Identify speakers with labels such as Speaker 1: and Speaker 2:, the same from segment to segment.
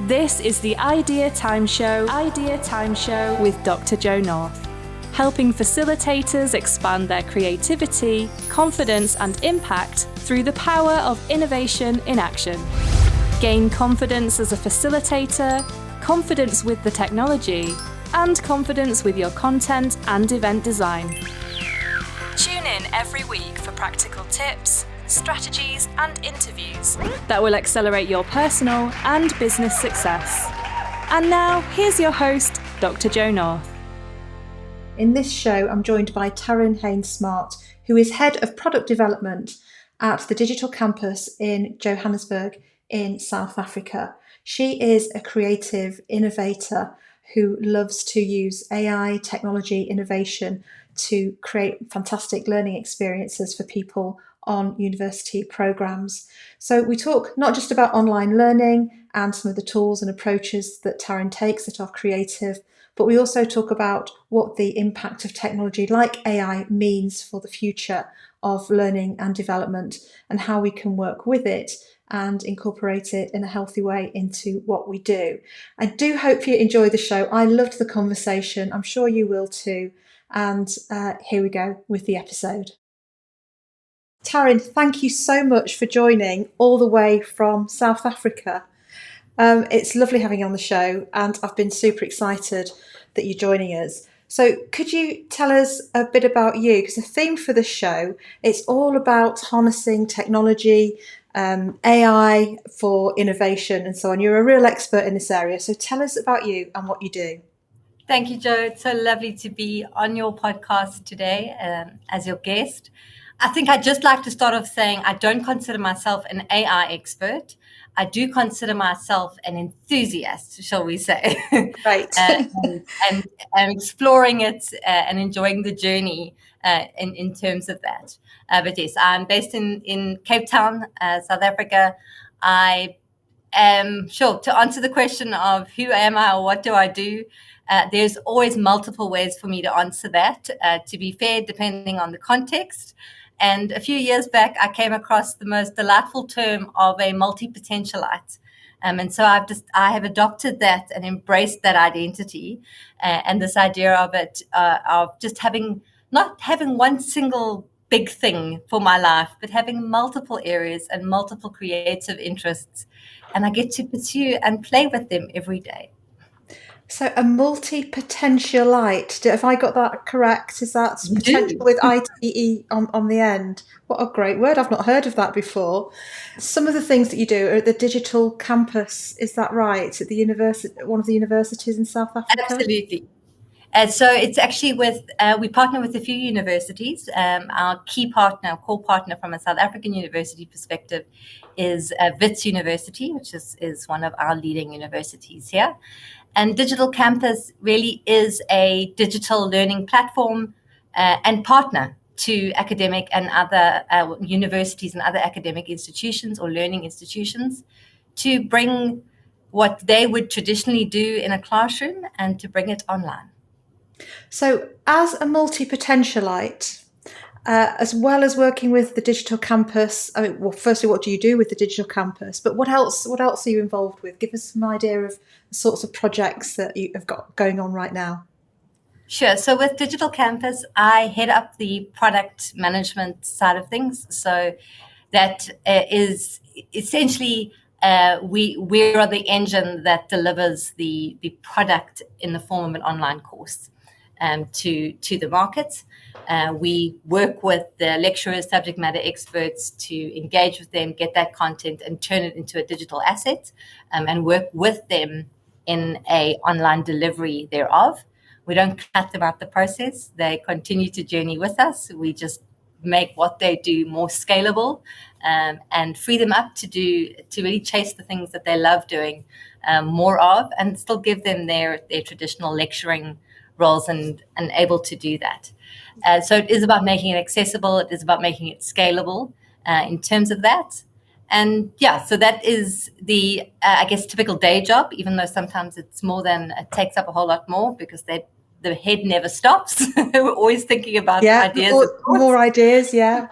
Speaker 1: This is the Idea Time Show with Dr. Jo North, helping facilitators expand their creativity, confidence and impact through the power of innovation in action. Gain confidence as a facilitator, confidence with the technology, and confidence with your content and event design. Tune in every week for practical tips, strategies and interviews that will accelerate your personal and business success. And now, here's your host, Dr. Jo North.
Speaker 2: In this show, I'm joined by Taryn Haynes-Smart, who is Head of Product Development at the Digital Campus in Johannesburg in South Africa. She is a creative innovator who loves to use AI, technology, innovation to create fantastic learning experiences for people on university programs. So we talk not just about online learning and some of the tools and approaches that Taryn takes that are creative, but we also talk about what the impact of technology like AI means for the future of learning and development and how we can work with it and incorporate it in a healthy way into what we do. I do hope you enjoy the show. I loved the conversation. I'm sure you will too. And here we go with the episode. Taryn, thank you so much for joining all the way from South Africa. It's lovely having you on the show, and I've been super excited that you're joining us. So could you tell us a bit about you? Because the theme for the show, it's all about harnessing technology, AI for innovation and so on. You're a real expert in this area. So tell us about you and what you do.
Speaker 3: Thank you, Jo. It's so lovely to be on your podcast today as your guest. I think I'd just like to start off saying I don't consider myself an AI expert. I do consider myself an enthusiast, shall we say.
Speaker 2: Right.
Speaker 3: and exploring it and enjoying the journey in terms of that. But yes, I'm based in Cape Town, South Africa. I am sure to answer the question of who am I or what do I do, there's always multiple ways for me to answer that, to be fair, depending on the context. And a few years back, I came across the most delightful term of a multi-potentialite. And so I have adopted that and embraced that identity and this idea of it, of just not having one single big thing for my life, but having multiple areas and multiple creative interests. And I get to pursue and play with them every day.
Speaker 2: So a multi-potentialite, have I got that correct? Is that potential with ITE on the end? What a great word. I've not heard of that before. Some of the things that you do are at the Digital Campus, is that right? At the university, one of the universities in South Africa?
Speaker 3: Absolutely. So it's actually we partner with a few universities. Our core partner from a South African university perspective is Wits University, which is one of our leading universities here. And Digital Campus really is a digital learning platform and partner to academic and other universities and other academic institutions or learning institutions to bring what they would traditionally do in a classroom and to bring it online.
Speaker 2: So as a multi-potentialite, as well as working with the Digital Campus, firstly, what do you do with the Digital Campus? But what else are you involved with? Give us some idea of the sorts of projects that you have got going on right now.
Speaker 3: Sure. So with Digital Campus, I head up the product management side of things. So that is essentially we are the engine that delivers the product in the form of an online course to the market. We work with the lecturers, subject matter experts to engage with them, get that content and turn it into a digital asset and work with them in a online delivery thereof. We don't cut them out the process. They continue to journey with us. We just make what they do more scalable and free them up to really chase the things that they love doing more of and still give them their traditional lecturing roles and able to do that. So it is about making it accessible. It is about making it scalable in terms of that. And yeah, so that is the, typical day job, even though sometimes it takes up a whole lot more because the head never stops. We're always thinking about ideas.
Speaker 2: More ideas, yeah.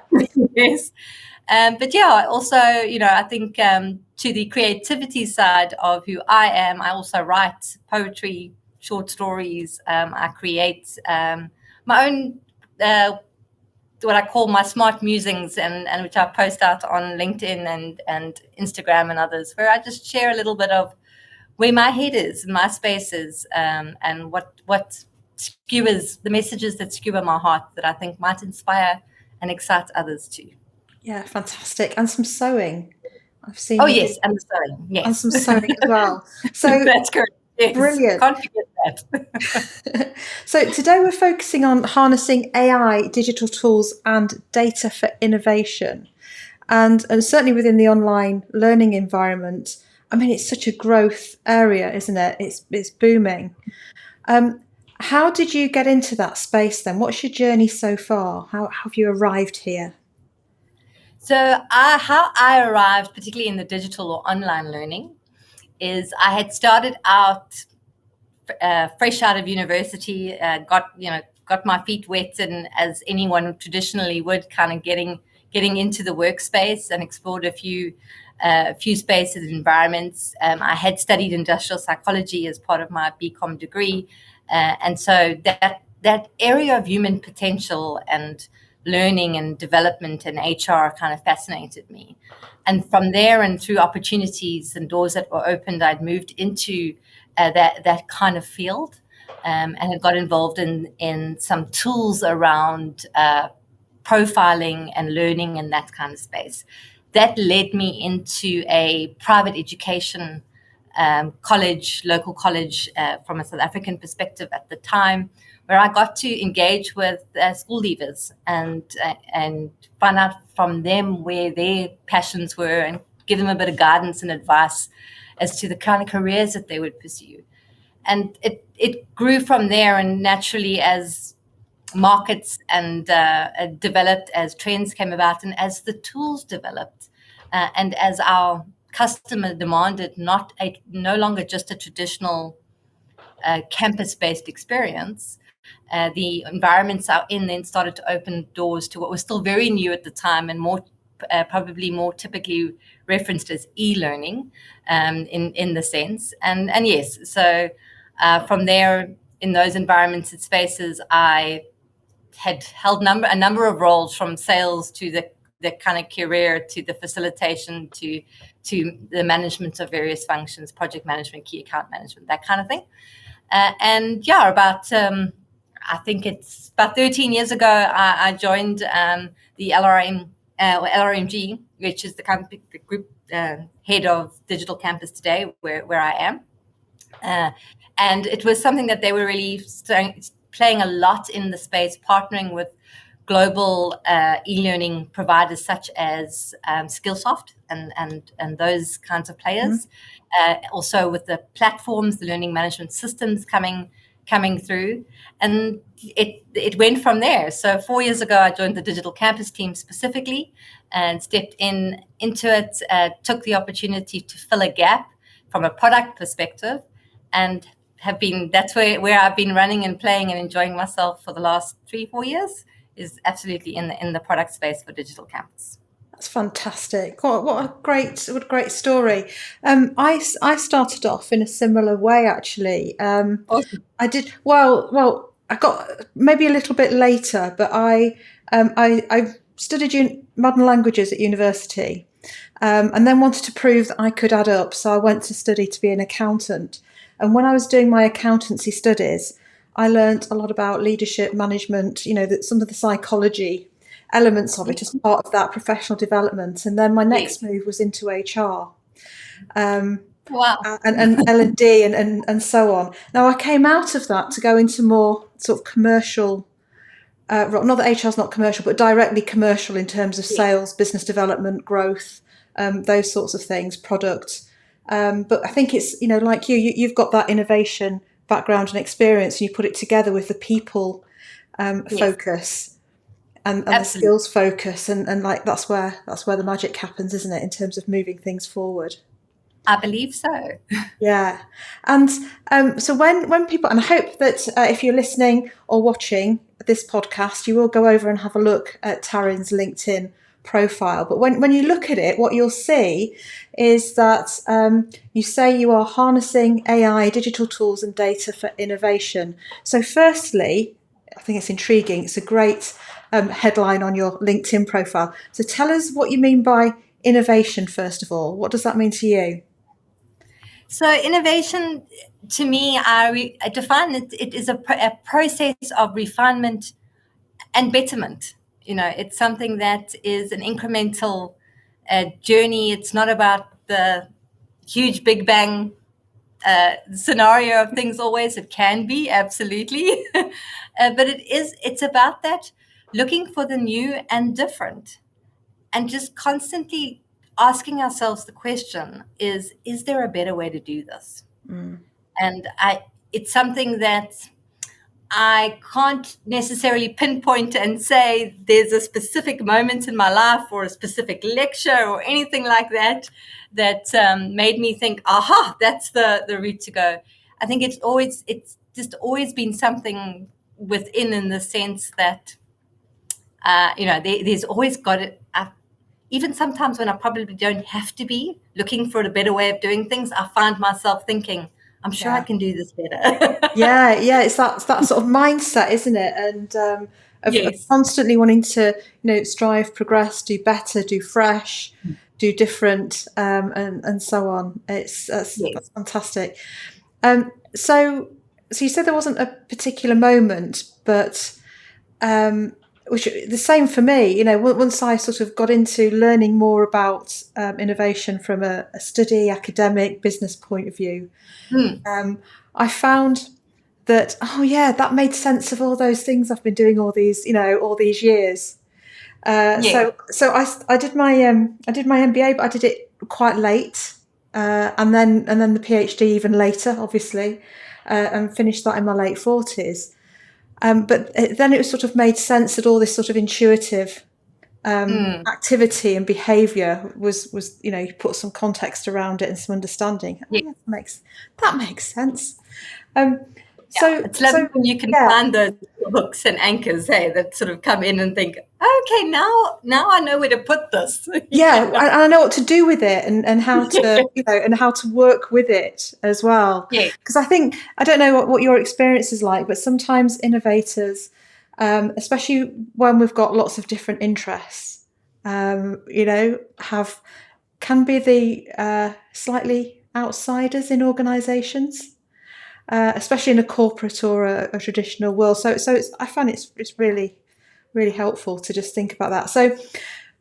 Speaker 3: Yes. But yeah, also, I think to the creativity side of who I am, I also write poetry, short stories. I create my own, what I call my smart musings, and which I post out on LinkedIn and Instagram and others, where I just share a little bit of where my head is, my space is, and what skewers the messages that skewer my heart that I think might inspire and excite others too.
Speaker 2: Yeah, fantastic. And some sewing. I've seen.
Speaker 3: Oh, yes, and the sewing. Yes.
Speaker 2: And some sewing as well. So
Speaker 3: that's correct. Yes.
Speaker 2: Brilliant.
Speaker 3: Can't forget that.
Speaker 2: So today we're focusing on harnessing AI, digital tools and data for innovation. And certainly within the online learning environment, I mean, it's such a growth area, isn't it? It's booming. How did you get into that space then? What's your journey so far? How have you arrived here?
Speaker 3: So how I arrived, particularly in the digital or online learning, is I had started out fresh out of university, got my feet wet, and as anyone traditionally would, kind of getting into the workspace and explored a few spaces and environments. I had studied industrial psychology as part of my BCom degree, and so that area of human potential and learning and development and HR kind of fascinated me. And from there and through opportunities and doors that were opened, I'd moved into that kind of field, and had got involved in some tools around profiling and learning in that kind of space. That led me into a private education college, local college, from a South African perspective at the time, where I got to engage with school leavers and find out from them where their passions were and give them a bit of guidance and advice as to the kind of careers that they would pursue. And it grew from there, and naturally as markets and developed, as trends came about, and as the tools developed, and as our customer demanded no longer just a traditional campus-based experience, the environments out in then started to open doors to what was still very new at the time and more probably more typically referenced as e-learning, in the sense. And yes, so from there, in those environments and spaces, I had held a number of roles, from sales to the kind of career to the facilitation to the management of various functions, project management, key account management, that kind of thing. And yeah, about I think it's about 13 years ago, I joined the LRMG, which is the group head of Digital Campus today, where I am. And it was something that they were really playing a lot in the space, partnering with global e-learning providers such as Skillsoft and those kinds of players. Also with the platforms, the learning management systems coming through, and it went from there. So 4 years ago, I joined the Digital Campus team specifically and stepped into it, took the opportunity to fill a gap from a product perspective, and that's where I've been running and playing and enjoying myself for the last 3-4 years, is absolutely in the product space for Digital Campus.
Speaker 2: That's fantastic. What a great story. I started off in a similar way, actually.
Speaker 3: Awesome.
Speaker 2: I did well. I got maybe a little bit later, but I studied modern languages at university, and then wanted to prove that I could add up. So I went to study to be an accountant. And when I was doing my accountancy studies, I learnt a lot about leadership, management. Some of the psychology elements of it as part of that professional development. And then my next move was into HR.
Speaker 3: Wow.
Speaker 2: And L&D and so on. Now, I came out of that to go into more sort of commercial, not that HR is not commercial, but directly commercial in terms of sales, business development, growth, those sorts of things, product. But I think it's, like you've got that innovation background and experience, and you put it together with the people focus. And the skills focus, and like that's where the magic happens, isn't it, in terms of moving things forward?
Speaker 3: I believe so.
Speaker 2: Yeah. And so when people, and I hope that if you're listening or watching this podcast, you will go over and have a look at Taryn's LinkedIn profile. But when you look at it, what you'll see is that you say you are harnessing AI, digital tools and data for innovation. So firstly, I think it's intriguing. It's a great headline on your LinkedIn profile. So tell us what you mean by innovation, first of all. What does that mean to you?
Speaker 3: So innovation, to me, I define it is a process of refinement and betterment. It's something that is an incremental journey. It's not about the huge Big Bang scenario of things always. It can be, absolutely. But it's about that, looking for the new and different, and just constantly asking ourselves the question, is there a better way to do this? And it's something that I can't necessarily pinpoint and say there's a specific moment in my life or a specific lecture or anything like that made me think, aha, that's the route to go. I think it's just always been something within, in the sense that, there's always got it. Even sometimes when I probably don't have to be looking for a better way of doing things, I find myself thinking, I'm sure I can do this better.
Speaker 2: Yeah, it's that sort of mindset, isn't it? And of constantly wanting to, strive, progress, do better, do fresh, do different, and so on. That's fantastic. So you said there wasn't a particular moment, but which the same for me. Once I sort of got into learning more about innovation from a study, academic, business point of view, I found that, that made sense of all those things I've been doing all these years. So I did my MBA, but I did it quite late, and then the PhD even later, obviously, and finished that in my late 40s. But then it was sort of made sense that all this sort of intuitive activity and behaviour was you put some context around it and some understanding.
Speaker 3: Yeah.
Speaker 2: That makes sense.
Speaker 3: It's lovely when you can find those hooks and anchors, that sort of come in and think, okay, now I know where to put this.
Speaker 2: And I know what to do with it, and how to and how to work with it as well. Because I think, I don't know what your experience is like, but sometimes innovators, especially when we've got lots of different interests, can be the slightly outsiders in organisations. Especially in a corporate or a traditional world. So I find it's really, really helpful to just think about that.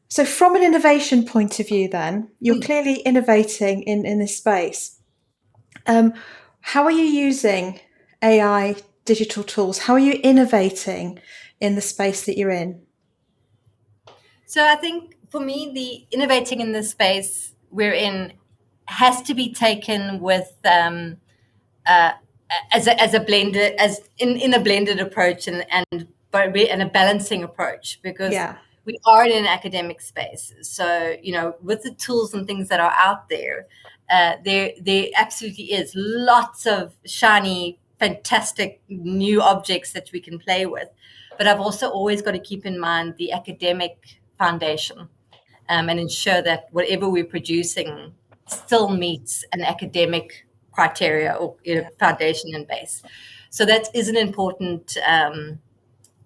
Speaker 2: So from an innovation point of view, then, you're clearly innovating in this space. How are you using AI, digital tools? How are you innovating in the space that you're in?
Speaker 3: So I think for me, the innovating in the space we're in has to be taken with as a blended, in a blended approach, and a balancing approach, because we are in an academic space. So with the tools and things that are out there, there absolutely is lots of shiny, fantastic new objects that we can play with. But I've also always got to keep in mind the academic foundation, and ensure that whatever we're producing still meets an academic criteria or foundation and base. So that is an important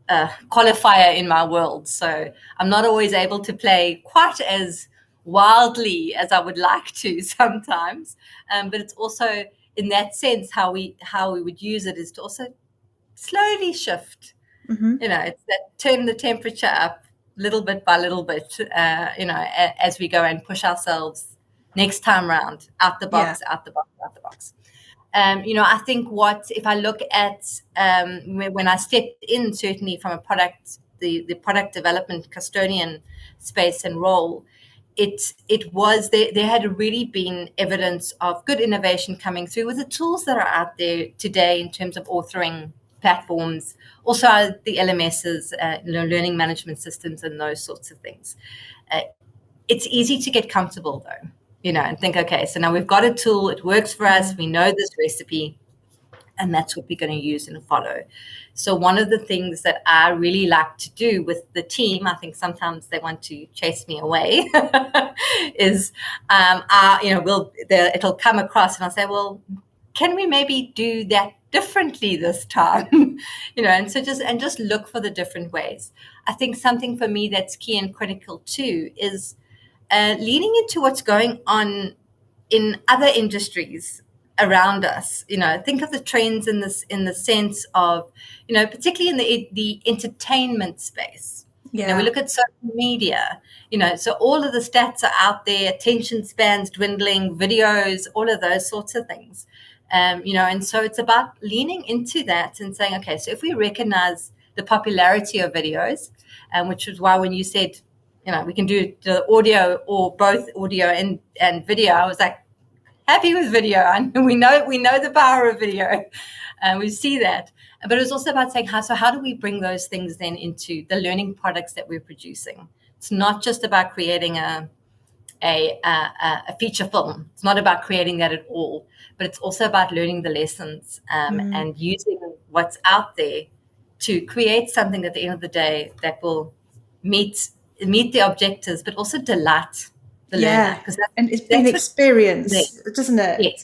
Speaker 3: qualifier in my world. So I'm not always able to play quite as wildly as I would like to sometimes, but it's also, in that sense, how we would use it is to also slowly shift. It's that turn the temperature up little bit by little bit, as we go and push ourselves next time round, out the box. I think if I look at when I stepped in, certainly from a product, the product development custodian space and role, it was there had really been evidence of good innovation coming through with the tools that are out there today in terms of authoring platforms, also the LMSs, learning management systems and those sorts of things. It's easy to get comfortable though, and think, okay, so now we've got a tool, it works for us, we know this recipe, and that's what we're going to use and follow. So one of the things that I really like to do with the team, I think sometimes they want to chase me away, is it'll come across and I'll say, well, can we maybe do that differently this time? And so just look for the different ways. I think something for me that's key and critical too is leaning into what's going on in other industries around us. Think of the trends in the sense of, particularly in the entertainment space. We look at social media, so all of the stats are out there, attention spans dwindling, videos, all of those sorts of things. And so it's about leaning into that and saying, okay, so if we recognize the popularity of videos, which is why when you said, we can do the audio or both audio and video, I was like, happy with video. And we know the power of video, and we see that. But it's also about saying, how do we bring those things then into the learning products that we're producing? It's not just about creating a feature film. It's not about creating that at all, but it's also about learning the lessons and using what's out there to create something at the end of the day that will meet the objectives, but also delight the learner.
Speaker 2: And it's been experience, doesn't it?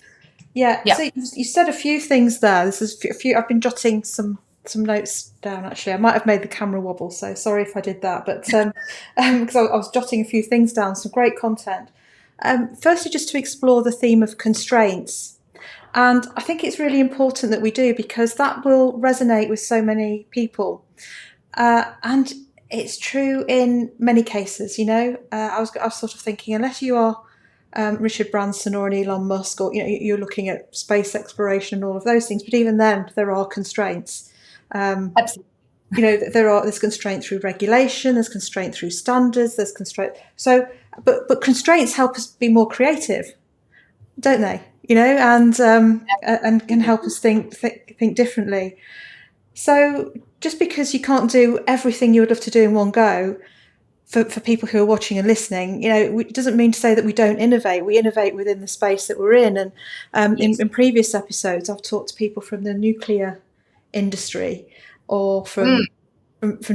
Speaker 3: Yes.
Speaker 2: Yeah. So you said a few things there. This is a few. I've been jotting some notes down. Actually, I might have made the camera wobble, so sorry if I did that. But because I was jotting a few things down, some great content. Firstly, just to explore the theme of constraints, and I think it's really important that we do, because that will resonate with so many people, and it's true in many cases. I was sort of thinking, unless you are Richard Branson or an Elon Musk, or you're looking at space exploration and all of those things, but even then there are constraints.
Speaker 3: Absolutely.
Speaker 2: There's constraint through regulation, there's constraint through standards, there's constraint. So, but constraints help us be more creative, don't they? And can help us think differently. So just because you can't do everything you would love to do in one go, for people who are watching and listening, it doesn't mean to say that we don't innovate. We innovate within the space that we're in. And in previous episodes, I've talked to people from the nuclear industry or from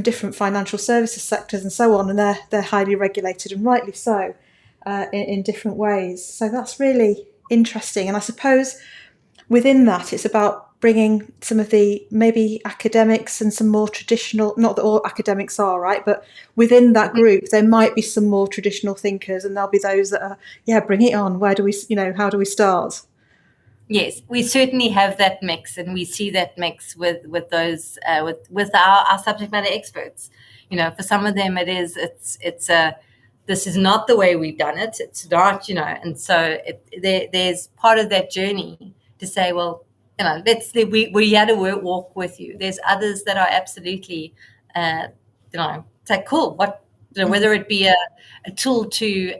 Speaker 2: different financial services sectors and so on, and they're highly regulated, and rightly so, in different ways. So that's really interesting. And I suppose within that, it's about bringing some of the maybe academics and some more traditional, not that all academics are, right, but within that group there might be some more traditional thinkers, and there'll be those that are, bring it on. Where do we, how do we start?
Speaker 3: Yes, we certainly have that mix, and we see that mix with those with our subject matter experts. For some of them this is not the way we've done it. It's not, and so there's part of that journey to say, well, we had to walk with you. There's others that are absolutely, say, cool. What, whether it be a tool to,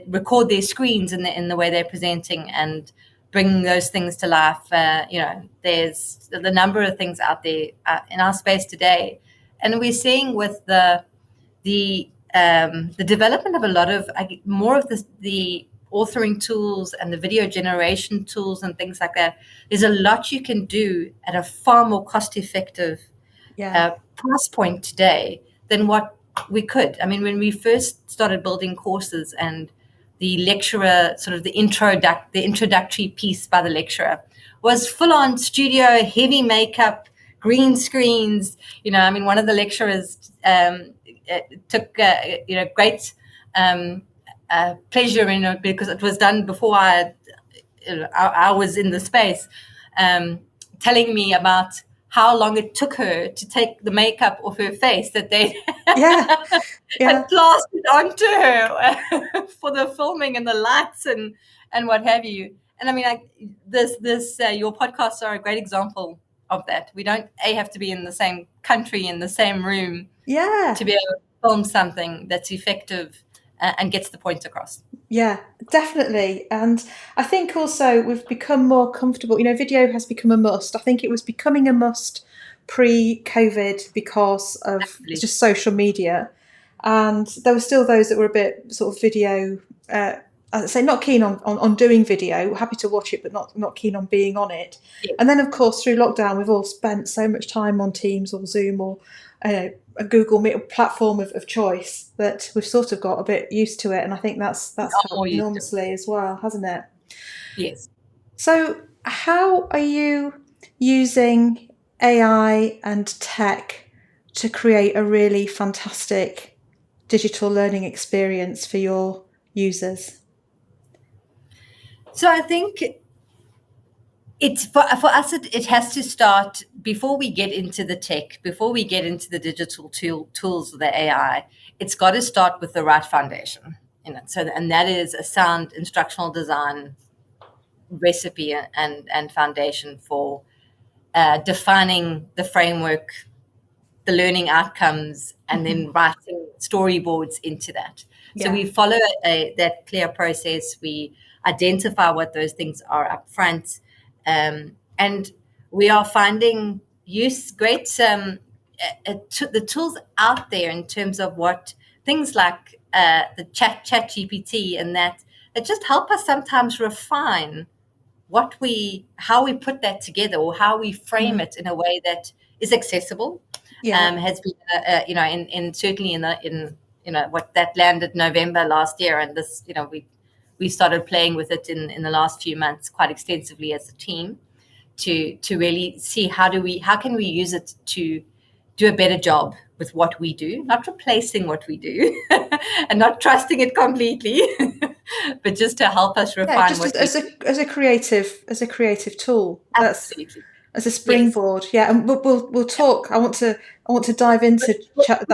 Speaker 3: record their screens in the way they're presenting and bringing those things to life. There's the number of things out there in our space today, and we're seeing with the development of a lot of more of the authoring tools and the video generation tools and things like that. There's a lot you can do at a far more cost-effective price point today than what we could. I mean, when we first started building courses and the lecturer, sort of the introductory piece by the lecturer was full-on studio, heavy makeup, green screens. One of the lecturers took great pleasure in it, because it was done before I was in the space, telling me about how long it took her to take the makeup off her face that they had plastered onto her for the filming and the lights and what have you. And your podcasts are a great example of that. We don't have to be in the same country, in the same room, to be able to film something that's effective and gets the point across.
Speaker 2: Yeah, definitely. And I think also we've become more comfortable. Video has become a must. I think it was becoming a must pre-COVID because of just social media. And there were still those that were a bit sort of video as I say, not keen on doing video, happy to watch it, but not keen on being on it.
Speaker 3: Yeah.
Speaker 2: And then, of course, through lockdown, we've all spent so much time on Teams or Zoom or a Google Meet platform of choice that we've sort of got a bit used to it. And I think that's helped enormously as well, hasn't it?
Speaker 3: Yes.
Speaker 2: So how are you using AI and tech to create a really fantastic digital learning experience for your users?
Speaker 3: So I think it's for us, it has to start before we get into the tech, before we get into the digital tools of the AI. It's got to start with the right foundation in it. So, and that is a sound instructional design recipe and foundation for defining the framework, the learning outcomes, and then writing storyboards into that. Yeah. So we follow that clear process. We identify what those things are up front. And we are finding great the tools out there in terms of what things like the chat GPT and that just help us sometimes refine how we put that together or how we frame it in a way that is accessible. Has been in certainly in what that landed November last year, and this we started playing with it in the last few months quite extensively as a team to really see how can we use it to do a better job with what we do, not replacing what we do and not trusting it completely, but just to help us refine
Speaker 2: as a creative tool.
Speaker 3: Absolutely.
Speaker 2: That's as a springboard. Yes. Yeah, and we'll talk. I want to dive into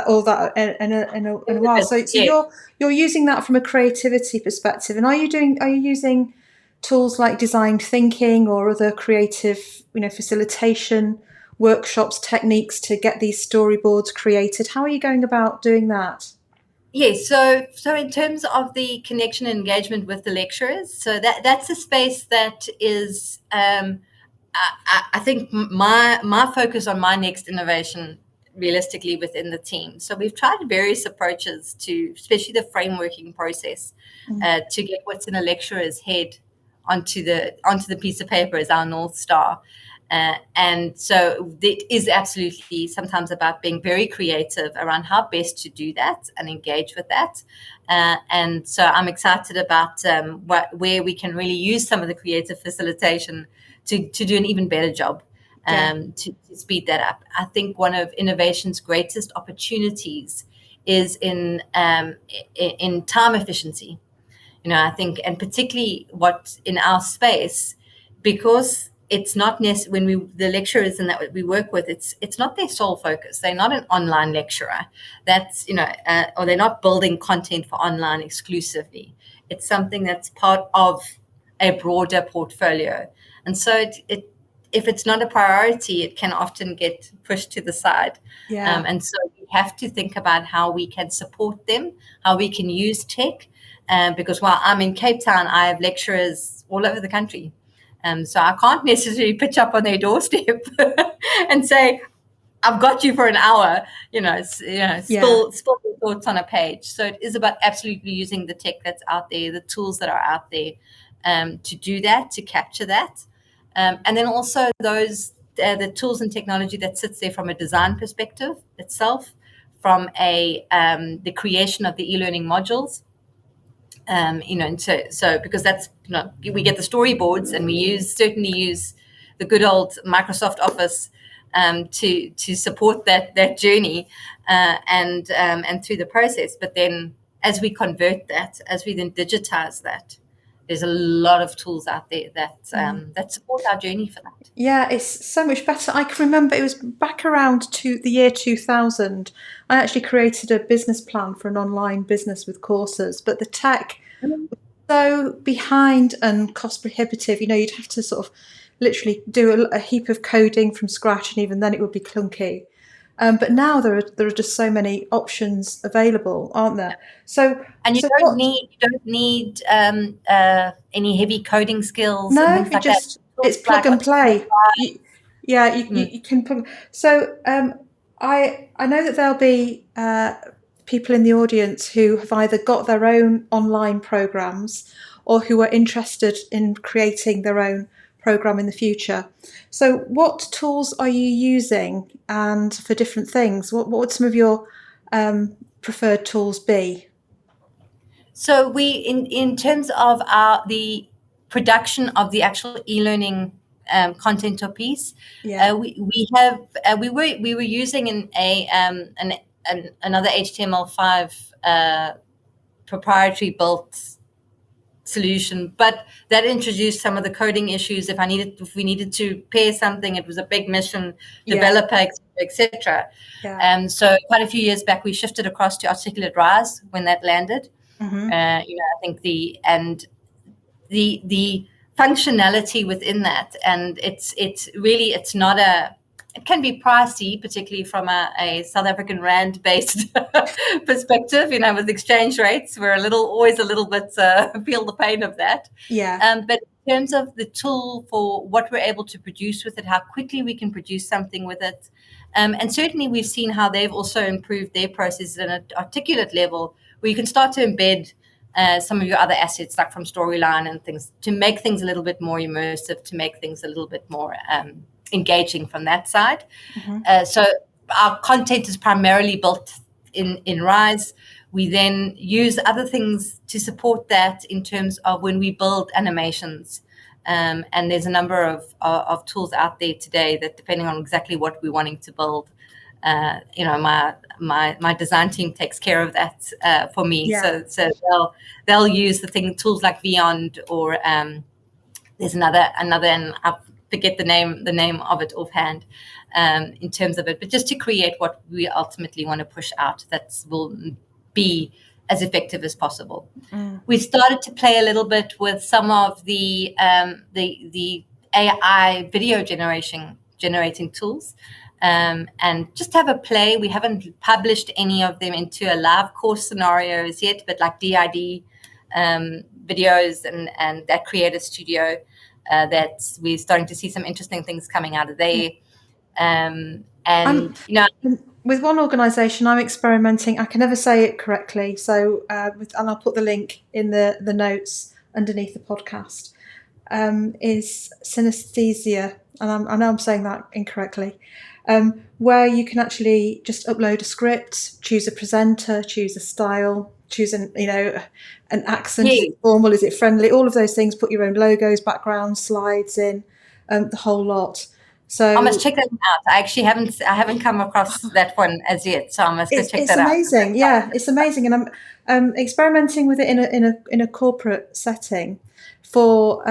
Speaker 2: all that in a while. So you're using that from a creativity perspective, and are you using tools like design thinking or other creative, facilitation workshops, techniques to get these storyboards created? How are you going about doing that?
Speaker 3: Yes, so in terms of the connection and engagement with the lecturers, so that's a space that is, I think my focus on my next innovation realistically within the team. So we've tried various approaches to, especially the frameworking process, to get what's in a lecturer's head onto the piece of paper as our North Star. And so it is absolutely sometimes about being very creative around how best to do that and engage with that. And so I'm excited about where we can really use some of the creative facilitation to do an even better job, to speed that up. I think one of innovation's greatest opportunities is in time efficiency. I think, and particularly what in our space, because it's not necessarily the lecturers and that we work with, it's not their sole focus. They're not an online lecturer. That's, or they're not building content for online exclusively. It's something that's part of a broader portfolio. And so if it's not a priority, it can often get pushed to the side.
Speaker 2: Yeah.
Speaker 3: And so we have to think about how we can support them, how we can use tech. Because while I'm in Cape Town, I have lecturers all over the country. So I can't necessarily pitch up on their doorstep and say, I've got you for an hour, spill your thoughts on a page. So it is about absolutely using the tech that's out there, the tools that are out there to do that, to capture that. And then also the tools and technology that sits there from a design perspective itself, from the creation of the e-learning modules. And so because that's, we get the storyboards and we certainly use the good old Microsoft Office to support that journey and through the process. But then as we convert that, as we then digitize that, there's a lot of tools out there that support our journey for that.
Speaker 2: Yeah, it's so much better. I can remember it was back around the year 2000. I actually created a business plan for an online business with courses, but the tech was so behind and cost prohibitive. You'd have to sort of literally do a heap of coding from scratch, and even then it would be clunky. But now there are just so many options available, aren't there?
Speaker 3: And you don't need any heavy coding skills.
Speaker 2: No,
Speaker 3: and things like that.
Speaker 2: It's plug and play. You can plug. So I know that there'll be people in the audience who have either got their own online programs or who are interested in creating their own program in the future. So what tools are you using and for different things? What would some of your preferred tools be?
Speaker 3: So we, in terms of the production of the actual e-learning content or piece, we were using another HTML5 proprietary built solution, but that introduced some of the coding issues. If we needed to pair something, it was a big mission, developer, etc. So quite a few years back, we shifted across to Articulate Rise when that landed. I think the functionality within that, and it's not it can be pricey, particularly from a South African rand based perspective. With exchange rates, we're always a little bit feel the pain of that. But in terms of the tool for what we're able to produce with it, how quickly we can produce something with it, and certainly we've seen how they've also improved their processes at an Articulate level, where you can start to embed some of your other assets, like from Storyline and things, to make things a little bit more immersive, to make things a little bit more engaging from that side. So our content is primarily built in Rise. We then use other things to support that in terms of when we build animations. And there's a number of tools out there today that, depending on exactly what we're wanting to build, my design team takes care of that for me. So they'll use tools like Beyond, or there's another, and I forget the name of it offhand in terms of it, but just to create what we ultimately want to push out that will be as effective as possible. We started to play a little bit with some of the AI video generating tools. And just have a play. We haven't published any of them into a live course scenarios yet, but like DID videos and that creator studio, that we're starting to see some interesting things coming out of there.
Speaker 2: With one organisation, I'm experimenting. I can never say it correctly, so and I'll put the link in the notes underneath the podcast. Is synesthesia, and I know I'm saying that incorrectly. Where you can actually just upload a script, choose a presenter, choose a style, choose an accent. Is it formal? Is it friendly? All of those things. Put your own logos, backgrounds, slides in, the whole lot. So
Speaker 3: I must check that out. I actually haven't come across that one as yet, so I must go check that out.
Speaker 2: It's amazing. Yeah, it's amazing, and I'm experimenting with it in a corporate setting for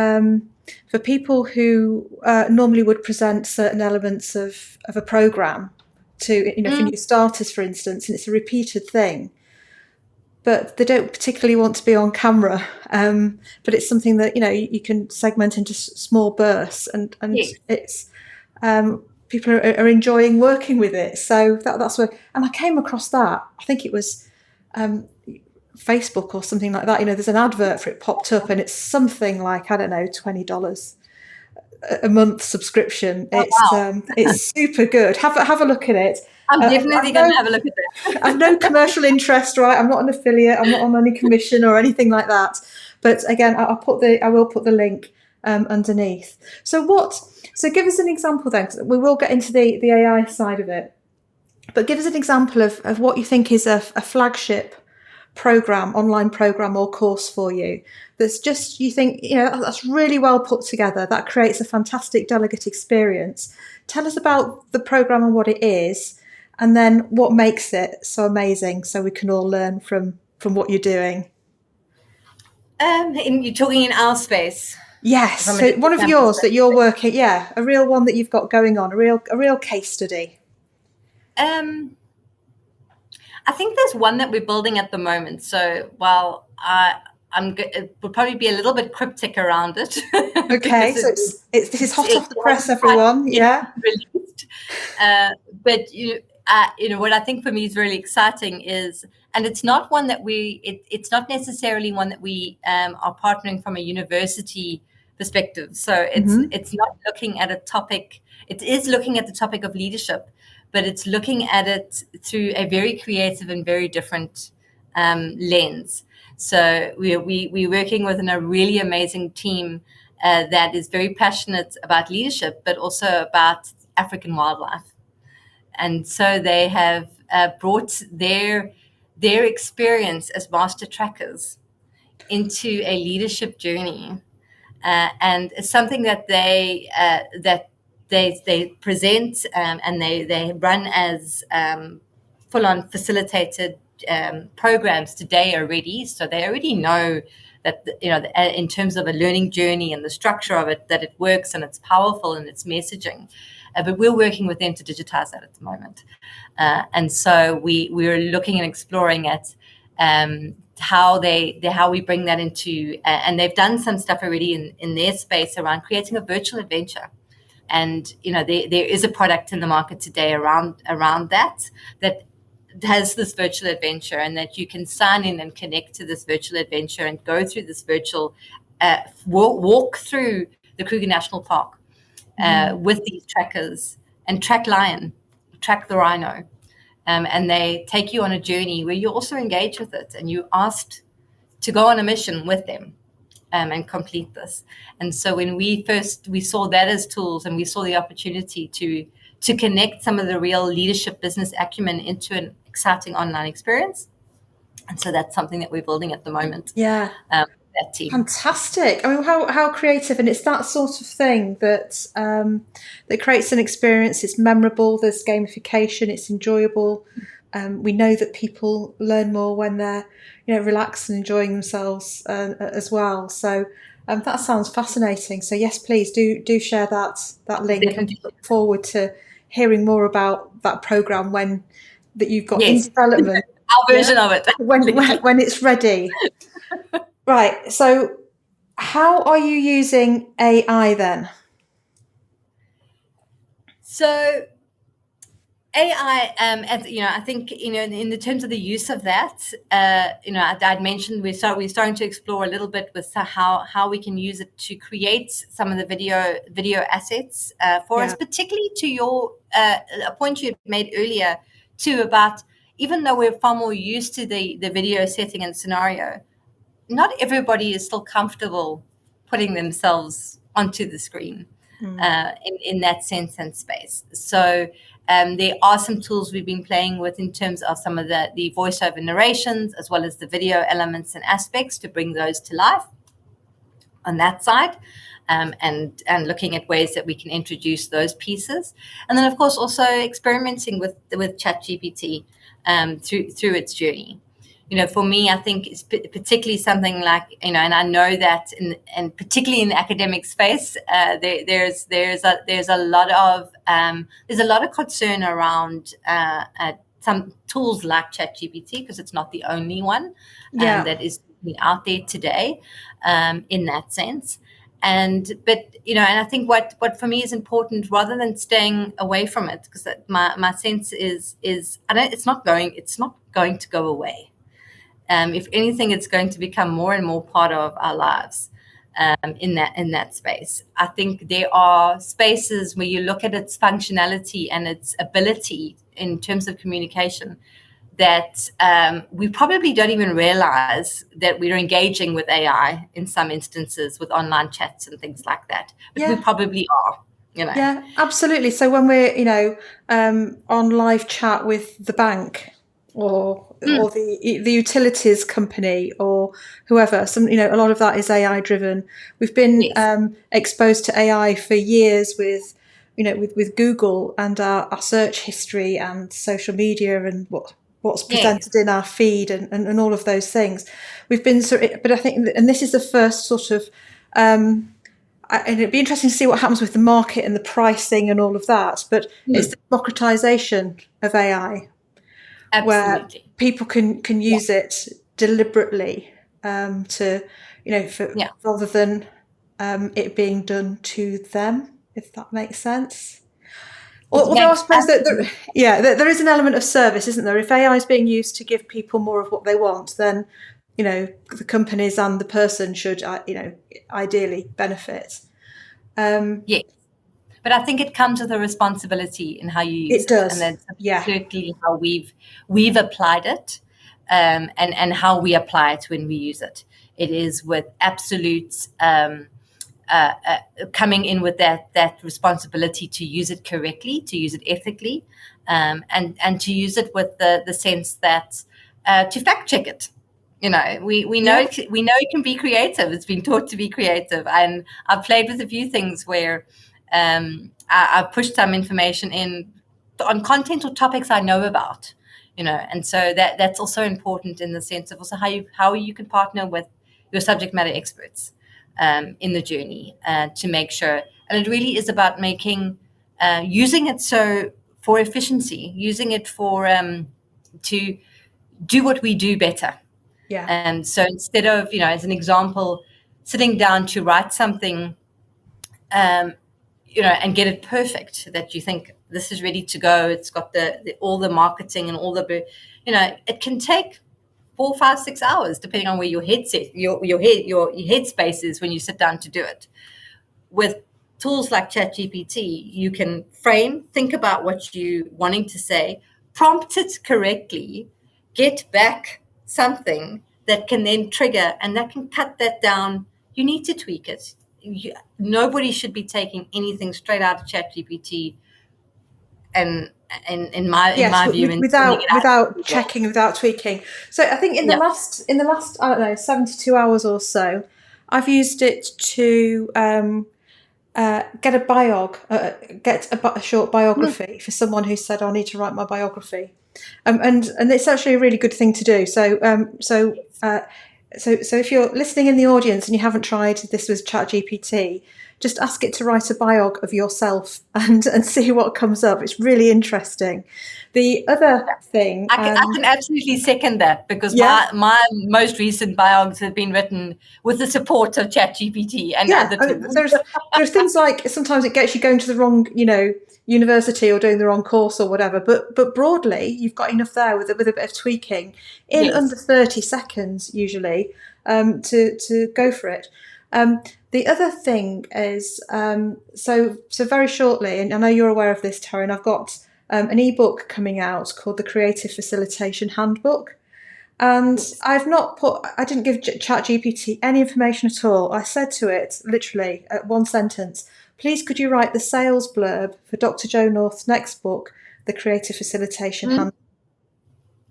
Speaker 2: people who normally would present certain elements of a program to for new starters, for instance, and it's a repeated thing, but they don't particularly want to be on camera. But it's something that you can segment into small bursts, and it's people are enjoying working with it. So that's where, and I came across that. I think it was Facebook or something like that. There's an advert for it popped up, and it's something like, I don't know, $20 a month subscription. It's super good. Have a look at it.
Speaker 3: I'm definitely going to have a look at it.
Speaker 2: I've no commercial interest, right? I'm not an affiliate. I'm not on any commission or anything like that. But again, I will put the link underneath. So give us an example then. 'Cause we will get into the AI side of it, but give us an example of what you think is a flagship program, online program or course for you that's just, you think, that's really well put together, that creates a fantastic delegate experience. Tell us about the program and what it is, and then what makes it so amazing, so we can all learn from what you're doing.
Speaker 3: You're talking in our space.
Speaker 2: Yes, so one of yours that you're working, a real one that you've got going on, a real case study.
Speaker 3: I think there's one that we're building at the moment. So while it will probably be a little bit cryptic around it.
Speaker 2: Okay, so this is hot off the press, everyone. Yeah.
Speaker 3: Released. But what I think for me is really exciting is, and it's not one that it's not necessarily one that we are partnering from a university perspective. So it's not looking at a topic. It is looking at the topic of leadership, but it's looking at it through a very creative and very different lens. So we're working with a really amazing team that is very passionate about leadership, but also about African wildlife. And so they have brought their experience as master trackers into a leadership journey, and it's something that they present, and they run as full-on facilitated programs today already. So they already know that, in terms of a learning journey and the structure of it, that it works and it's powerful and it's messaging. But we're working with them to digitize that at the moment. And so we're looking and exploring at how we bring that into, and they've done some stuff already in their space around creating a virtual adventure. And there is a product in the market today around that has this virtual adventure, and that you can sign in and connect to this virtual adventure and go through this virtual walk through the Kruger National Park with these trackers, and track the rhino. And they take you on a journey where you also engage with it, and you're asked to go on a mission with them and complete this. And so when we saw that as tools, and we saw the opportunity to connect some of the real leadership business acumen into an exciting online experience. And so that's something that we're building at the moment.
Speaker 2: Yeah.
Speaker 3: That team.
Speaker 2: Fantastic. I mean, how creative, and it's that sort of thing that that creates an experience. It's memorable. There's gamification. It's enjoyable. We know that people learn more when they're, relaxed and enjoying themselves as well. So that sounds fascinating. So yes, please do share that link.
Speaker 3: Definitely.
Speaker 2: And look forward to hearing more about that program that you've got in development.
Speaker 3: Our version of it.
Speaker 2: when it's ready. Right. So how are you using AI then?
Speaker 3: So AI, I think, in the terms of the use of that, I'd mentioned we're starting to explore a little bit with how we can use it to create some of the video assets for us, particularly to a point you had made earlier too, about, even though we're far more used to the video setting and scenario, not everybody is still comfortable putting themselves onto the screen in that sense and space. So there are some tools we've been playing with in terms of some of the voiceover narrations, as well as the video elements and aspects, to bring those to life on that side, and looking at ways that we can introduce those pieces. And then, of course, also experimenting with ChatGPT through its journey. For me, I think it's particularly something like, and I know that, and particularly in the academic space, there's a lot of concern around some tools like ChatGPT, because it's not the only one that is out there today in that sense. But I think what for me is important, rather than staying away from it, because my sense is it's not going to go away. If anything, it's going to become more and more part of our lives in that space. I think there are spaces where you look at its functionality and its ability in terms of communication that we probably don't even realize that we're engaging with AI in some instances, with online chats and things like that. But we probably are.
Speaker 2: Yeah, absolutely. So when we're on live chat with the bank, or the utilities company, or whoever, a lot of that is AI driven. We've been exposed to AI for years with Google and our search history and social media and what's presented in our feed and all of those things. We've been but I think, and this is the first sort of, and it'd be interesting to see what happens with the market and the pricing and all of that. But it's the democratization of AI.
Speaker 3: Absolutely.
Speaker 2: Where people can use it deliberately to, rather than it being done to them, if that makes sense. Although I suppose that there is an element of service, isn't there? If AI is being used to give people more of what they want, then the companies and the person should ideally benefit.
Speaker 3: Yes. But I think it comes with a responsibility in how you use
Speaker 2: It does.
Speaker 3: and that's
Speaker 2: Yeah.
Speaker 3: certainly how we've applied it, and how we apply it when we use it. It is with absolute coming in with that responsibility to use it correctly, to use it ethically, and to use it with the sense that to fact check it. We know we know it can be creative. It's been taught to be creative, and I've played with a few things where I've pushed some information in on content or topics I know about, and so that's also important in the sense of also how you can partner with your subject matter experts in the journey to make sure. And it really is about using it for efficiency, using it for to do what we do better.
Speaker 2: Yeah.
Speaker 3: And so instead of, as an example, sitting down to write something, and get it perfect, that you think this is ready to go. It's got all the marketing and all it can take 4, 5, 6 hours, depending on where your headspace is when you sit down to do it. With tools like ChatGPT, you can think about what you're wanting to say, prompt it correctly, get back something that can then trigger, and that can cut that down. You need to tweak it. Nobody should be taking anything straight out of ChatGPT, and in my view,
Speaker 2: without checking, without tweaking. So I think in the last I don't know 72 hours or so, I've used it to get a short biography for someone who said, I need to write my biography, and it's actually a really good thing to do. So if you're listening in the audience and you haven't tried this with ChatGPT, just ask it to write a biog of yourself and see what comes up. It's really interesting. The other thing...
Speaker 3: I can absolutely second that, because my most recent biogs have been written with the support of ChatGPT and other tools.
Speaker 2: There's things like sometimes it gets you going to the wrong, university or doing the wrong course or whatever. But broadly, you've got enough there with a bit of tweaking in under 30 seconds usually to go for it. The other thing is, so very shortly, and I know you're aware of this, Taryn, I've got an ebook coming out called the Creative Facilitation Handbook. And I didn't give ChatGPT any information at all. I said to it, literally, one sentence, please could you write the sales blurb for Dr. Jo North's next book, The Creative Facilitation Handbook?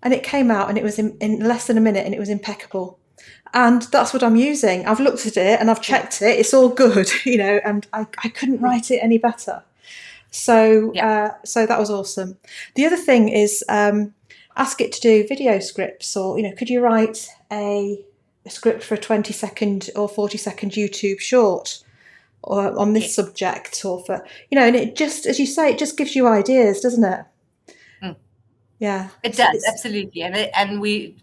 Speaker 2: And it came out and it was in less than a minute and it was impeccable. And that's what I'm using. I've looked at it and I've checked it. It's all good, and I couldn't write it any better. So that was awesome. The other thing is ask it to do video scripts, or, could you write a script for a 20-second or 40-second YouTube short or on this subject, or for, and it just, as you say, it just gives you ideas, doesn't it? Yeah.
Speaker 3: It does, absolutely. And we've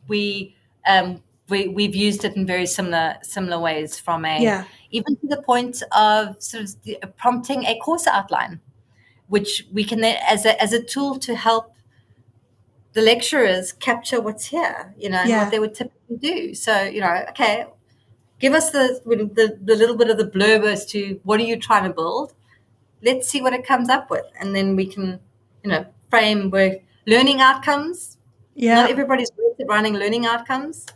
Speaker 3: used it in very similar ways, from even to the point of sort of prompting a course outline, which we can then as a tool to help the lecturers capture what's here, and what they would typically do. So, okay, give us the little bit of the blurb as to what are you trying to build. Let's see what it comes up with, and then we can, frame with learning outcomes. Yeah. Not everybody's great at running learning outcomes.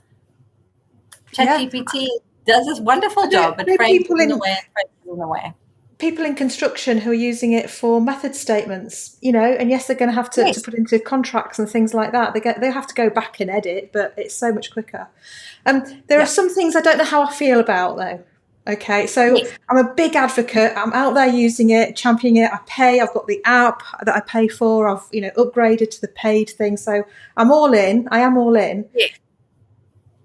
Speaker 3: ChatGPT does this wonderful job at framing it in a way.
Speaker 2: People in construction who are using it for method statements, and yes, they're going to have to put into contracts and things like that. They have to go back and edit, but it's so much quicker. There are some things I don't know how I feel about, though. Okay, so I'm a big advocate. I'm out there using it, championing it. I've got the app that I pay for. I've upgraded to the paid thing, so I'm all in. I am all in. Yeah.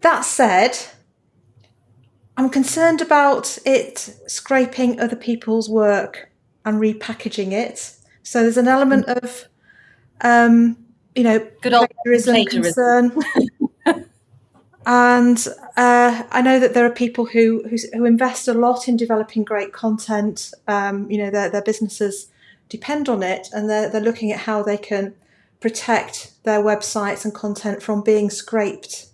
Speaker 2: That said, I'm concerned about it scraping other people's work and repackaging it. So there's an element of,
Speaker 3: good old plagiarism
Speaker 2: concern. And I know that there are people who invest a lot in developing great content. Their businesses depend on it, and they're looking at how they can protect their websites and content from being scraped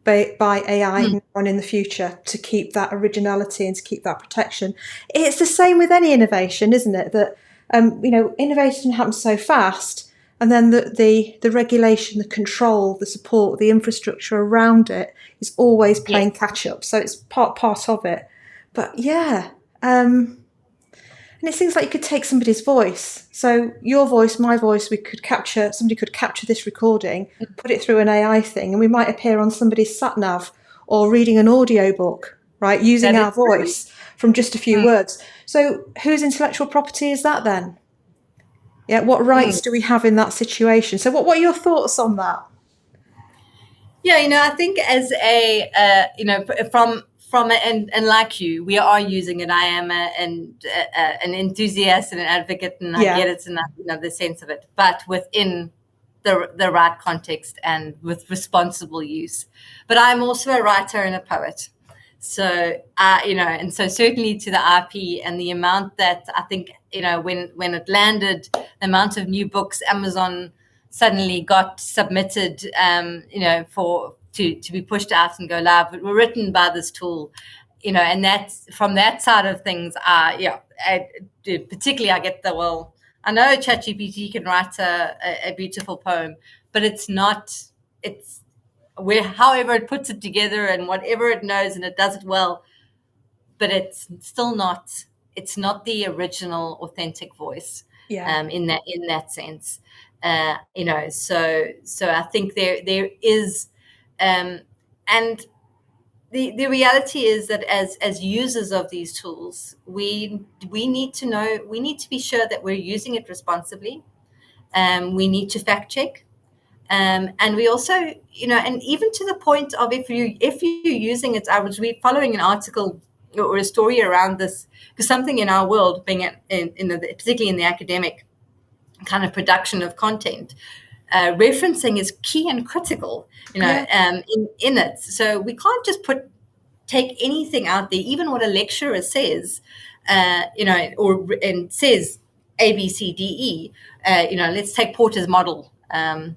Speaker 2: by AI on in the future, to keep that originality and to keep that protection. It's the same with any innovation, isn't it? That Innovation happens so fast, and then the regulation, the control, the support, the infrastructure around it is always playing catch up. So it's part of it. But yeah, and it seems like you could take somebody's voice. So your voice, my voice, somebody could capture this recording, put it through an AI thing, and we might appear on somebody's sat nav or reading an audiobook, right, using our voice from just a few words. So whose intellectual property is that then? Yeah, what rights do we have in that situation? So what are your thoughts on that?
Speaker 3: Yeah, I think as and like you, we are using it. I am an enthusiast and an advocate, and I get it, and the sense of it, but within the right context and with responsible use. But I'm also a writer and a poet. So, and so certainly to the IP and the amount that I think, when it landed, the amount of new books Amazon suddenly got submitted, to be pushed out and go live, but were written by this tool, and that's from that side of things. Particularly I get I know ChatGPT can write a beautiful poem, but it's however it puts it together and whatever it knows, and it does it well, but it's still not the original authentic voice. In that sense. So I think there is, and the reality is that as users of these tools, we need to be sure that we're using it responsibly. We need to fact check. And we also, and even to the point of if you're using it, I was following an article or a story around this, because something in our world, being particularly in the academic kind of production of content, referencing is key and critical, in it. So we can't just take anything out there, even what a lecturer says, and says A, B, C, D, E. Let's take Porter's model. 5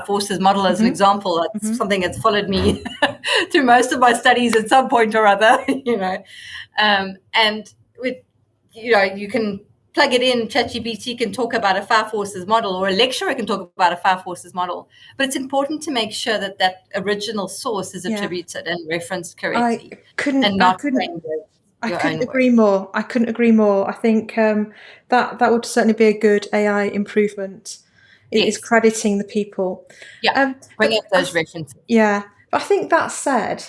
Speaker 3: forces model as an example. That's something that's followed me through most of my studies at some point or other. And with you can plug it in. ChatGPT can talk about a 5 forces model, or a lecturer can talk about a 5 forces model. But it's important to make sure that original source is attributed and referenced correctly.
Speaker 2: I couldn't agree more. I couldn't agree more. I think that would certainly be a good AI improvement. Is crediting the people.
Speaker 3: Bring up those references.
Speaker 2: Yeah, but I think that said,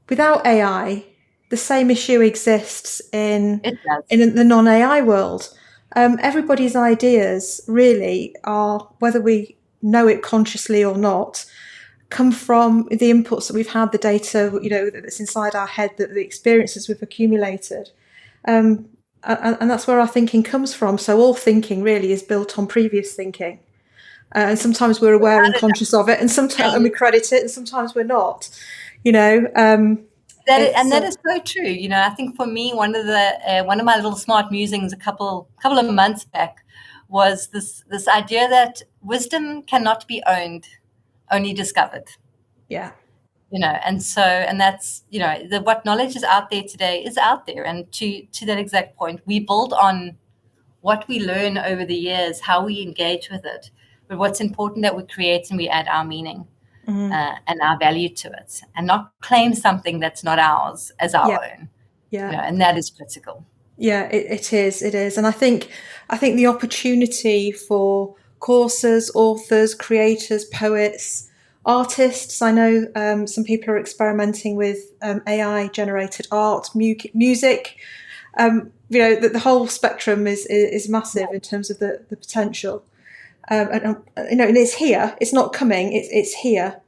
Speaker 2: without AI, the same issue exists in the non-AI world. Everybody's ideas really are, whether we know it consciously or not, come from the inputs that we've had, the data that's inside our head, the experiences we've accumulated. And that's where our thinking comes from. So all thinking really is built on previous thinking. And sometimes we're aware and conscious of it, and sometimes we credit it, and sometimes we're not.
Speaker 3: That is so true. I think for me, one of my little smart musings a couple of months back was this idea that wisdom cannot be owned, only discovered.
Speaker 2: Yeah.
Speaker 3: And that's, what knowledge is out there today is out there. And to that exact point, we build on what we learn over the years, how we engage with it. But what's important that we create and we add our meaning and our value to it, and not claim something that's not ours as our own.
Speaker 2: Yeah.
Speaker 3: And that is critical.
Speaker 2: Yeah, it is. And I think the opportunity for courses, authors, creators, poets, artists. I know some people are experimenting with AI generated art, music. The whole spectrum is massive in terms of the potential. And it's here. It's not coming. It's here.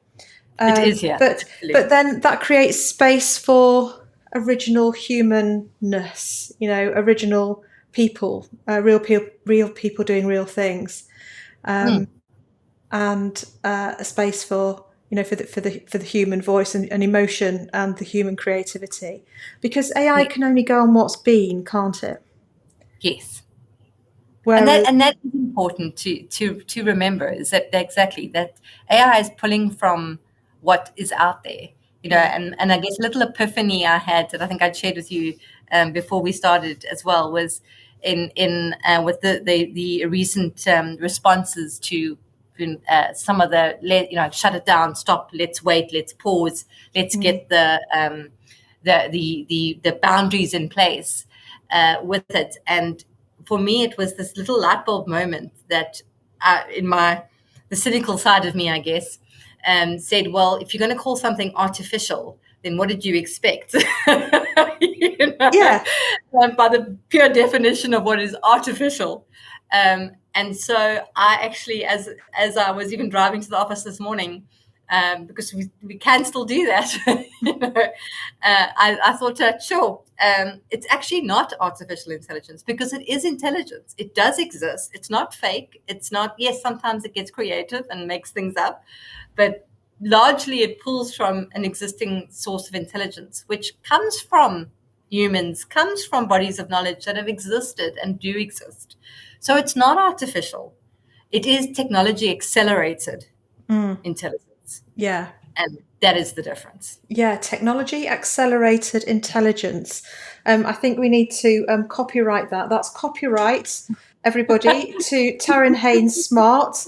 Speaker 3: It is here.
Speaker 2: But then that creates space for original humanness. Original people, real people doing real things. And a space for for the human voice and emotion and the human creativity, because AI can only go on what's been, can't it?
Speaker 3: Yes. And that is important to remember, is that exactly that AI is pulling from what is out there, and I guess a little epiphany I had that I think I'd shared with you before we started as well was, in with the recent responses to some of the, shut it down, stop, let's wait, let's pause, let's get the boundaries in place with it. And for me, it was this little light bulb moment that the cynical side of me, I guess, said, well, if you're going to call something artificial, then what did you expect?
Speaker 2: Yeah.
Speaker 3: By the pure definition of what is artificial. And so I actually, as I was even driving to the office this morning, because we can still do that, I thought, sure, it's actually not artificial intelligence, because it is intelligence. It does exist. It's not fake. It's not, yes, sometimes it gets creative and makes things up, but largely it pulls from an existing source of intelligence, which comes from humans, comes from bodies of knowledge that have existed and do exist. So it's not artificial. It is technology accelerated intelligence.
Speaker 2: Yeah.
Speaker 3: And that is the difference.
Speaker 2: Yeah, technology accelerated intelligence. I think we need to copyright that. That's copyright, everybody, to Taryn Haynes-Smart,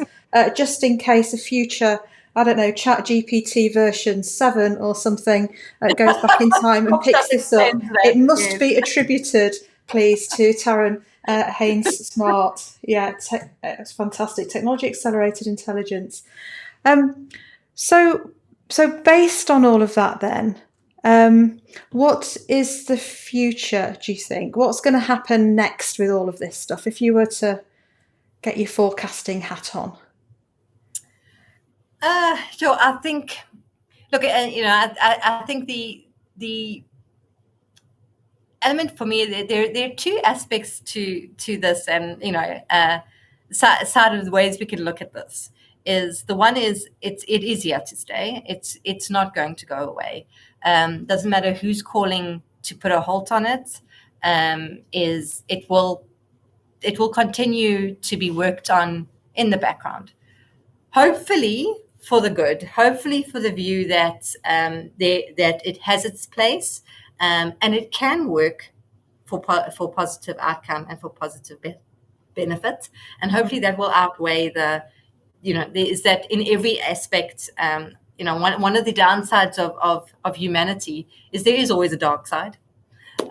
Speaker 2: just in case a future, I don't know, ChatGPT version 7 or something goes back in time and picks this up. It must be attributed, please, to Taryn Haynes-Smart. Yeah, it's fantastic. Technology accelerated intelligence. So based on all of that then, what is the future, do you think? What's going to happen next with all of this stuff if you were to get your forecasting hat on?
Speaker 3: Sure. I think, look, I think the element for me, there are two aspects to this, and side of the ways we can look at this is, the one is it is here to stay. It's not going to go away. Doesn't matter who's calling to put a halt on it. It will continue to be worked on in the background. Hopefully for the good. Hopefully for the view that that it has its place, and it can work for positive outcome and for positive benefits. And hopefully that will outweigh there is that in every aspect. One of the downsides of humanity is there is always a dark side. But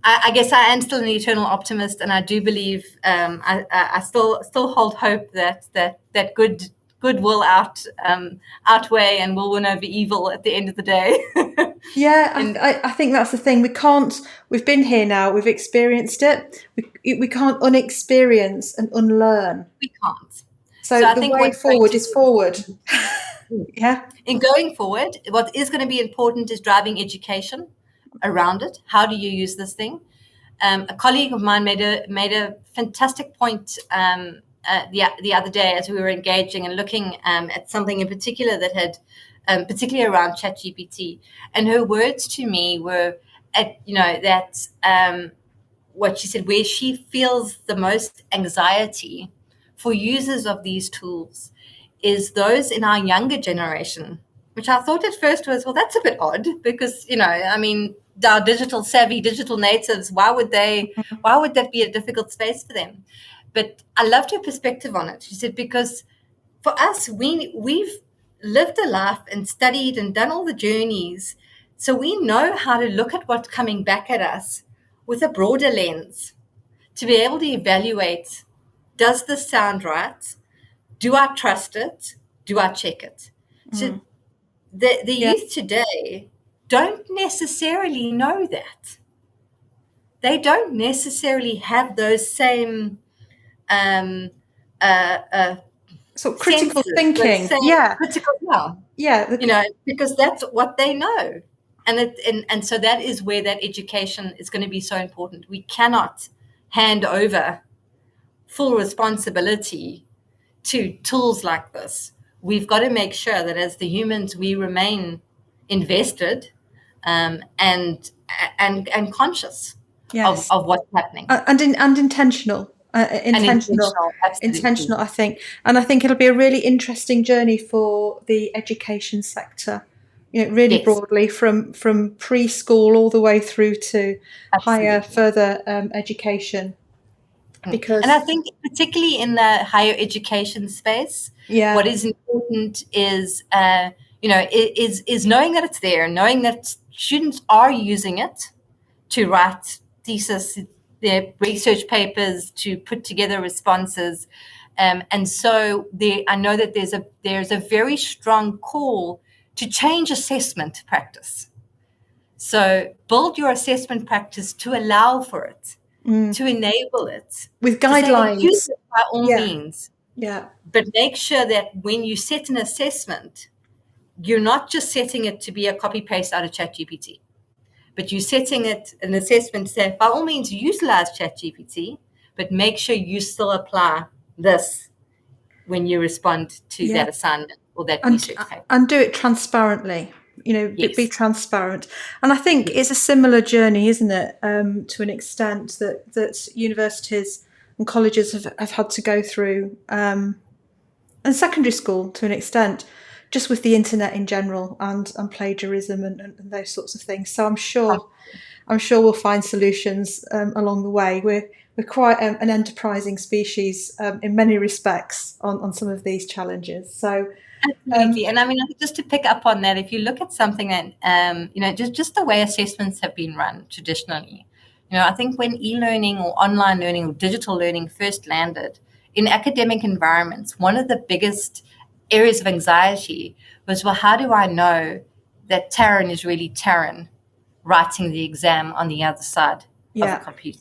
Speaker 3: I guess I am still an eternal optimist, and I do believe I still hold hope that good will outweigh and will win over evil at the end of the day.
Speaker 2: Yeah, I think that's the thing. We've been here now, we've experienced it. We can't unexperience and unlearn.
Speaker 3: We can't.
Speaker 2: So I think the way forward is forward. Yeah.
Speaker 3: In going forward, what is going to be important is driving education around it. How do you use this thing? A colleague of mine made a fantastic point the other day as we were engaging and looking at something in particular that had, particularly around ChatGPT. And her words to me were, what she said, where she feels the most anxiety for users of these tools is those in our younger generation, which I thought at first was, well, that's a bit odd because, our digital savvy, digital natives, why would that be a difficult space for them? But I loved her perspective on it. She said, because for us, we've lived a life and studied and done all the journeys. So we know how to look at what's coming back at us with a broader lens to be able to evaluate, does this sound right? Do I trust it? Do I check it? So the youth today don't necessarily know that. They don't necessarily have those same
Speaker 2: so critical
Speaker 3: senses,
Speaker 2: thinking.
Speaker 3: Because that's what they know. And so that is where that education is going to be so important. We cannot hand over full responsibility to tools like this. We've got to make sure that as the humans, we remain invested and conscious of what's happening.
Speaker 2: And intentional. Intentional, I think. And I think it'll be a really interesting journey for the education sector really
Speaker 3: Yes,
Speaker 2: broadly from preschool all the way through to higher,
Speaker 3: absolutely.
Speaker 2: further education.
Speaker 3: And I
Speaker 2: Because,
Speaker 3: think particularly in the higher education space, what
Speaker 2: yeah,
Speaker 3: is important is, is knowing that it's there, knowing that students are using it to write thesis, their research papers, to put together responses. And so I know that there's a very strong call to change assessment practice. So build your assessment practice to allow for it, to enable it,
Speaker 2: with
Speaker 3: to say, use
Speaker 2: guidelines.
Speaker 3: it by all
Speaker 2: Yeah,
Speaker 3: means,
Speaker 2: yeah,
Speaker 3: but make sure that when you set an assessment, you're not just setting it to be a copy paste out of ChatGPT, but you're setting it an assessment to say, by all means, utilize ChatGPT, but make sure you still apply this when you respond to
Speaker 2: yeah.
Speaker 3: that assignment or that
Speaker 2: And
Speaker 3: research paper.
Speaker 2: do it transparently. Be
Speaker 3: Yes,
Speaker 2: transparent. And I think it's
Speaker 3: yes,
Speaker 2: a similar journey, isn't it, to an extent that universities and colleges have had to go through, and secondary school to an extent, just with the internet in general and plagiarism and those sorts of things. So I'm sure we'll find solutions along the way. We're quite an enterprising species in many respects on some of these challenges. So
Speaker 3: absolutely. And I mean, just to pick up on that, if you look at something that, just the way assessments have been run traditionally, I think when e-learning or online learning or digital learning first landed in academic environments, one of the biggest areas of anxiety was, well, how do I know that Taryn is really Taryn writing the exam on the other side of a
Speaker 2: yeah,
Speaker 3: computer?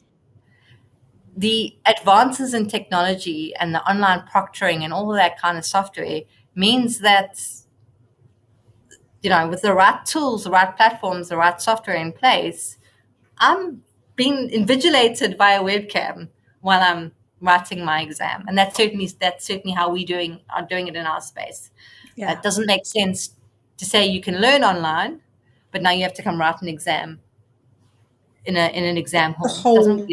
Speaker 3: The advances in technology and the online proctoring and all of that kind of software means that, with the right tools, the right platforms, the right software in place, I'm being invigilated by a webcam while I'm writing my exam. And that's certainly how are doing it in our space.
Speaker 2: yeah.
Speaker 3: It doesn't make sense to say you can learn online, but now you have to come write an exam in an exam
Speaker 2: The
Speaker 3: hall. Doesn't
Speaker 2: whole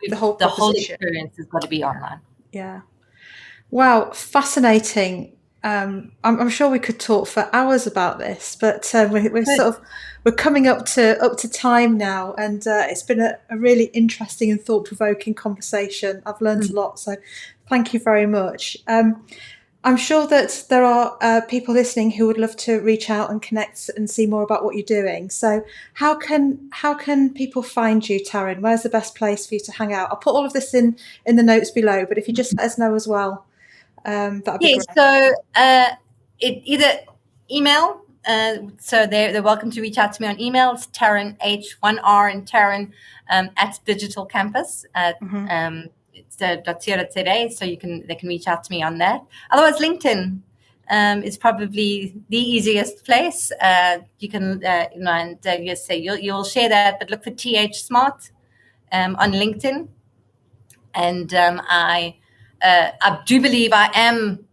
Speaker 2: the whole
Speaker 3: the whole
Speaker 2: proposition.
Speaker 3: experience has got to be online.
Speaker 2: Yeah. Wow, fascinating. I'm sure we could talk for hours about this, but we're coming up to time now, and it's been a really interesting and thought provoking conversation. I've learned a lot, so thank you very much. I'm sure that there are people listening who would love to reach out and connect and see more about what you're doing. So how can people find you, Taryn? Where's the best place for you to hang out? I'll put all of this in the notes below, but if you just let us know as well, that'd be
Speaker 3: Yes,
Speaker 2: great.
Speaker 3: so it either email, so they're welcome to reach out to me on email. It's Taryn H1R and Taryn at Digital Campus at it's .co.za, so they can reach out to me on that. Otherwise, LinkedIn is probably the easiest place. You can and just say you'll share that, but look for TH-Smart on LinkedIn, and I do believe I am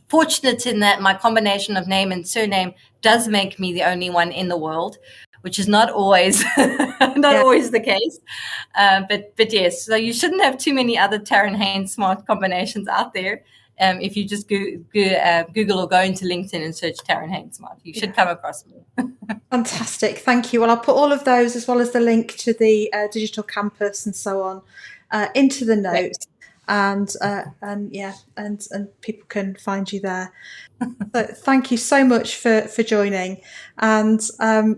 Speaker 3: fortunate in that my combination of name and surname does make me the only one in the world, which is not always always the case. But yes, so you shouldn't have too many other Taryn Haynes-Smart combinations out there. If you just Google or go into LinkedIn and search Taryn Haynes-Smart, you should come across me.
Speaker 2: Fantastic, thank you. Well, I'll put all of those as well as the link to the digital campus and so on into the notes, and people can find you there. So thank you so much for joining, and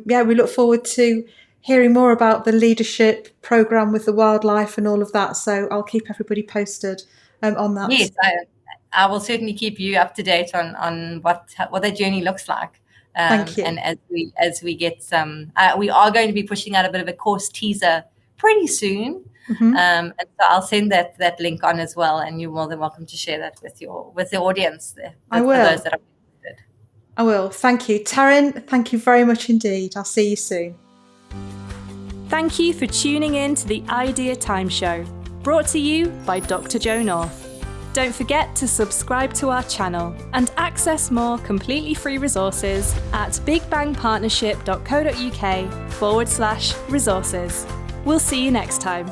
Speaker 2: we look forward to hearing more about the leadership program with the wildlife and all of that. So I'll keep everybody posted on that.
Speaker 3: Yes, I will certainly keep you up to date on what that journey looks like.
Speaker 2: Thank you.
Speaker 3: And as we get some, we are going to be pushing out a bit of a course teaser pretty soon. And so I'll send that link on as well, and you're more than welcome to share that with the audience there.
Speaker 2: I will.
Speaker 3: For those that are interested.
Speaker 2: I will. Thank you, Taryn. Thank you very much indeed. I'll see you soon.
Speaker 1: Thank you for tuning in to the Idea Time Show, brought to you by Dr. Jo North. Don't forget to subscribe to our channel and access more completely free resources at bigbangpartnership.co.uk/resources. We'll see you next time.